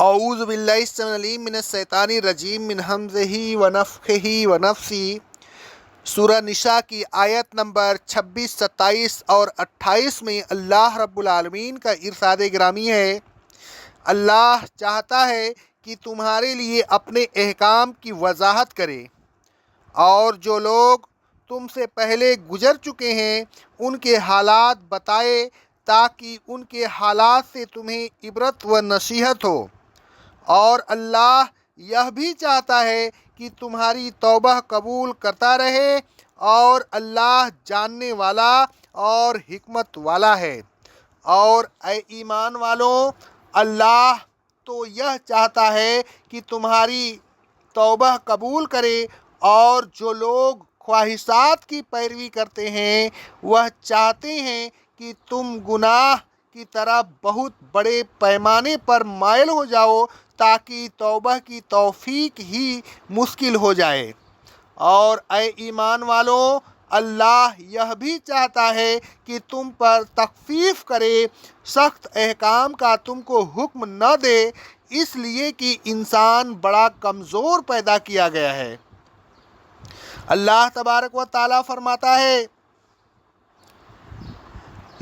اعوذ باللہ السمیع العلیم من الشیطان الرجیم من ہمزہ ونفخہ ونفثہ۔ سورہ نساء کی آیت نمبر 26، 27 اور 28 میں اللہ رب العالمین کا ارشاد گرامی ہے، اللہ چاہتا ہے کہ تمہارے لیے اپنے احکام کی وضاحت کرے، اور جو لوگ تم سے پہلے گزر چکے ہیں ان کے حالات بتائے تاکہ ان کے حالات سے تمہیں عبرت و نصیحت ہو، اور اللہ یہ بھی چاہتا ہے کہ تمہاری توبہ قبول کرتا رہے، اور اللہ جاننے والا اور حکمت والا ہے۔ اور اے ایمان والوں، اللہ تو یہ چاہتا ہے کہ تمہاری توبہ قبول کرے، اور جو لوگ خواہشات کی پیروی کرتے ہیں وہ چاہتے ہیں کہ تم گناہ کی طرف بہت بڑے پیمانے پر مائل ہو جاؤ تاکہ توبہ کی توفیق ہی مشکل ہو جائے۔ اور اے ایمان والوں، اللہ یہ بھی چاہتا ہے کہ تم پر تخفیف کرے، سخت احکام کا تم کو حکم نہ دے، اس لیے کہ انسان بڑا کمزور پیدا کیا گیا ہے۔ اللہ تبارک و تعالیٰ فرماتا ہے،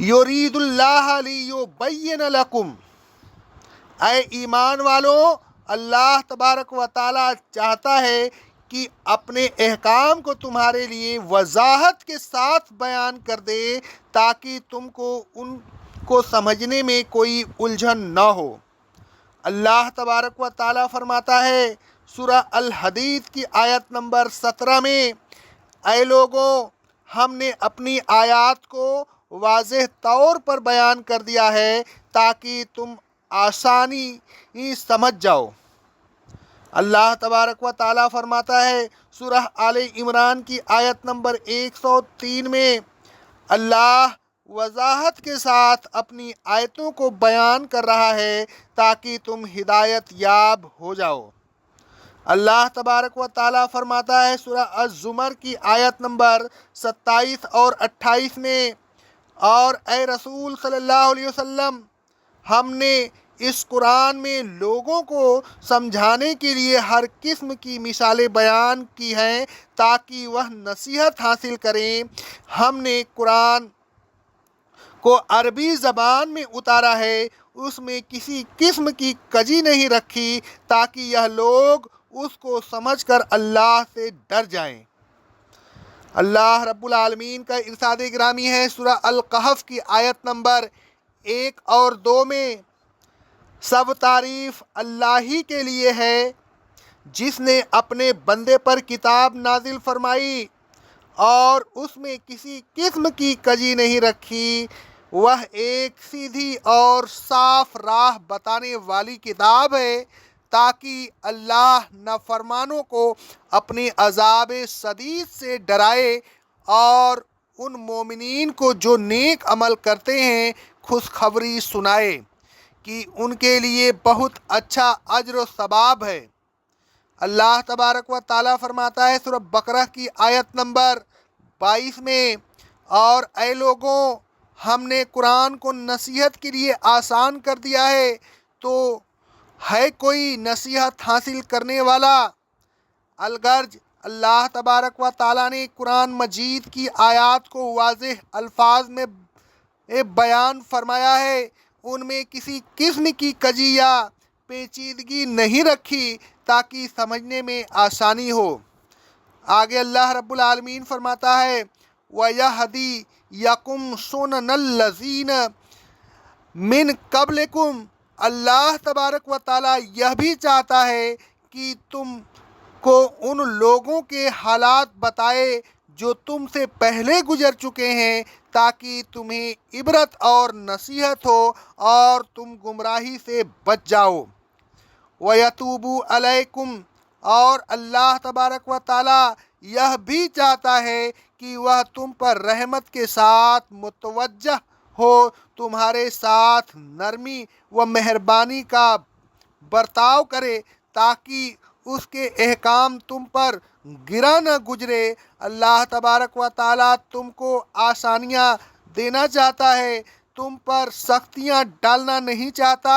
یرید اللہ لیبین لکم۔ اے ایمان والو، اللہ تبارک و تعالیٰ چاہتا ہے کہ اپنے احکام کو تمہارے لیے وضاحت کے ساتھ بیان کر دے تاکہ تم کو ان کو سمجھنے میں کوئی الجھن نہ ہو۔ اللہ تبارک و تعالیٰ فرماتا ہے سورہ الحدید کی آیت نمبر 17 میں، اے لوگوں، ہم نے اپنی آیات کو واضح طور پر بیان کر دیا ہے تاکہ تم آسانی سمجھ جاؤ۔ اللہ تبارک و تعالیٰ فرماتا ہے سورہ آل عمران کی آیت نمبر 103 میں، اللہ وضاحت کے ساتھ اپنی آیتوں کو بیان کر رہا ہے تاکہ تم ہدایت یاب ہو جاؤ۔ اللہ تبارک و تعالیٰ فرماتا ہے سورہ الزمر کی آیت نمبر 27 اور 28 میں، اور اے رسول صلی اللہ علیہ وسلم، ہم نے اس قرآن میں لوگوں کو سمجھانے کے لیے ہر قسم کی مثالیں بیان کی ہیں تاکہ وہ نصیحت حاصل کریں۔ ہم نے قرآن کو عربی زبان میں اتارا ہے، اس میں کسی قسم کی کجی نہیں رکھی تاکہ یہ لوگ اس کو سمجھ کر اللہ سے ڈر جائیں۔ اللہ رب العالمین کا ارشاد گرامی ہے سورہ القحف کی آیت نمبر 1 اور 2 میں، سب تعریف اللہ ہی کے لیے ہے جس نے اپنے بندے پر کتاب نازل فرمائی اور اس میں کسی قسم کی کجی نہیں رکھی، وہ ایک سیدھی اور صاف راہ بتانے والی کتاب ہے تاکہ اللہ نافرمانوں کو اپنے عذاب شدید سے ڈرائے، اور ان مومنین کو جو نیک عمل کرتے ہیں خوشخبری سنائے کہ ان کے لیے بہت اچھا اجر و ثواب ہے۔ اللہ تبارک و تعالیٰ فرماتا ہے سورہ بقرہ کی آیت نمبر 22 میں، اور اے لوگوں، ہم نے قرآن کو نصیحت کے لیے آسان کر دیا ہے، تو ہے کوئی نصیحت حاصل کرنے والا؟ الغرض اللہ تبارک و تعالیٰ نے قرآن مجید کی آیات کو واضح الفاظ میں بیان فرمایا ہے، ان میں کسی قسم کی کجی یا پیچیدگی نہیں رکھی تاکہ سمجھنے میں آسانی ہو۔ آگے اللہ رب العالمین فرماتا ہے، وَيَهْدِيَكُمْ سُنَنَ الَّذِينَ مِن قَبْلِكُمْ۔ اللہ تبارک و تعالیٰ یہ بھی چاہتا ہے کہ تم کو ان لوگوں کے حالات بتائے جو تم سے پہلے گزر چکے ہیں تاکہ تمہیں عبرت اور نصیحت ہو اور تم گمراہی سے بچ جاؤ۔ وَيَتُوبُ عَلَيْكُمْ۔ اور اللہ تبارک و تعالیٰ یہ بھی چاہتا ہے کہ وہ تم پر رحمت کے ساتھ متوجہ ہو، تمہارے ساتھ نرمی و مہربانی کا برتاؤ کرے تاکہ اس کے احکام تم پر گرا نہ گزرے۔ اللہ تبارک و تعالیٰ تم کو آسانیاں دینا چاہتا ہے، تم پر سختیاں ڈالنا نہیں چاہتا۔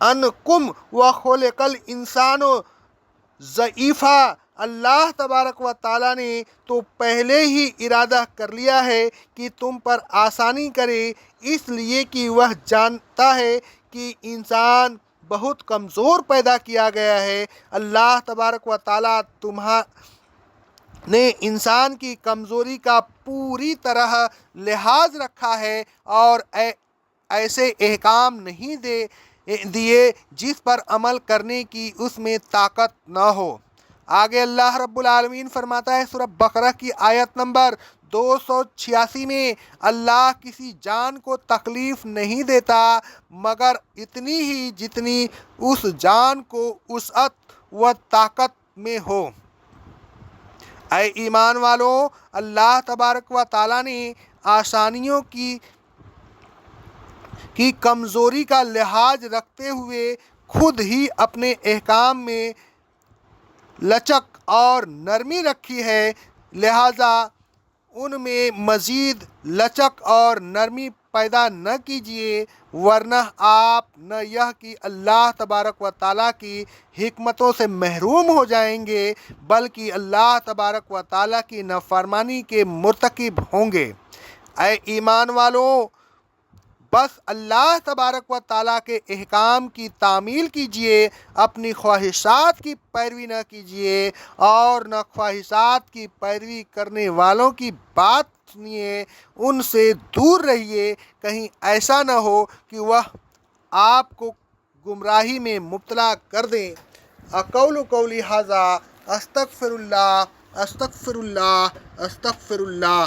انکم وخلقل انسان ضعیفہ، اللہ تبارک و تعالیٰ نے تو پہلے ہی ارادہ کر لیا ہے کہ تم پر آسانی کرے، اس لیے کہ وہ جانتا ہے کہ انسان بہت کمزور پیدا کیا گیا ہے۔ اللہ تبارک و تعالیٰ نے انسان کی کمزوری کا پوری طرح لحاظ رکھا ہے اور ایسے احکام نہیں دیے جس پر عمل کرنے کی اس میں طاقت نہ ہو۔ آگے اللہ رب العالمین فرماتا ہے سورہ بقرہ کی آیت نمبر 286 میں، اللہ کسی جان کو تکلیف نہیں دیتا مگر اتنی ہی جتنی اس جان کو وسعت و طاقت میں ہو۔ اے ایمان والو، اللہ تبارک و تعالیٰ نے آسانیوں کی کمزوری کا لحاظ رکھتے ہوئے خود ہی اپنے احکام میں لچک اور نرمی رکھی ہے، لہذا ان میں مزید لچک اور نرمی پیدا نہ کیجیے، ورنہ آپ نہ یہ کہ اللہ تبارک و تعالیٰ کی حکمتوں سے محروم ہو جائیں گے بلکہ اللہ تبارک و تعالیٰ کی نافرمانی کے مرتکب ہوں گے۔ اے ایمان والو، بس اللہ تبارک و تعالیٰ کے احکام کی تعمیل کیجیے، اپنی خواہشات کی پیروی نہ کیجیے اور نہ خواہشات کی پیروی کرنے والوں کی بات سنیے، ان سے دور رہیے، کہیں ایسا نہ ہو کہ وہ آپ کو گمراہی میں مبتلا کر دیں۔ اقول قولی ھذا استغفر اللہ استغفر اللہ استغفر اللہ۔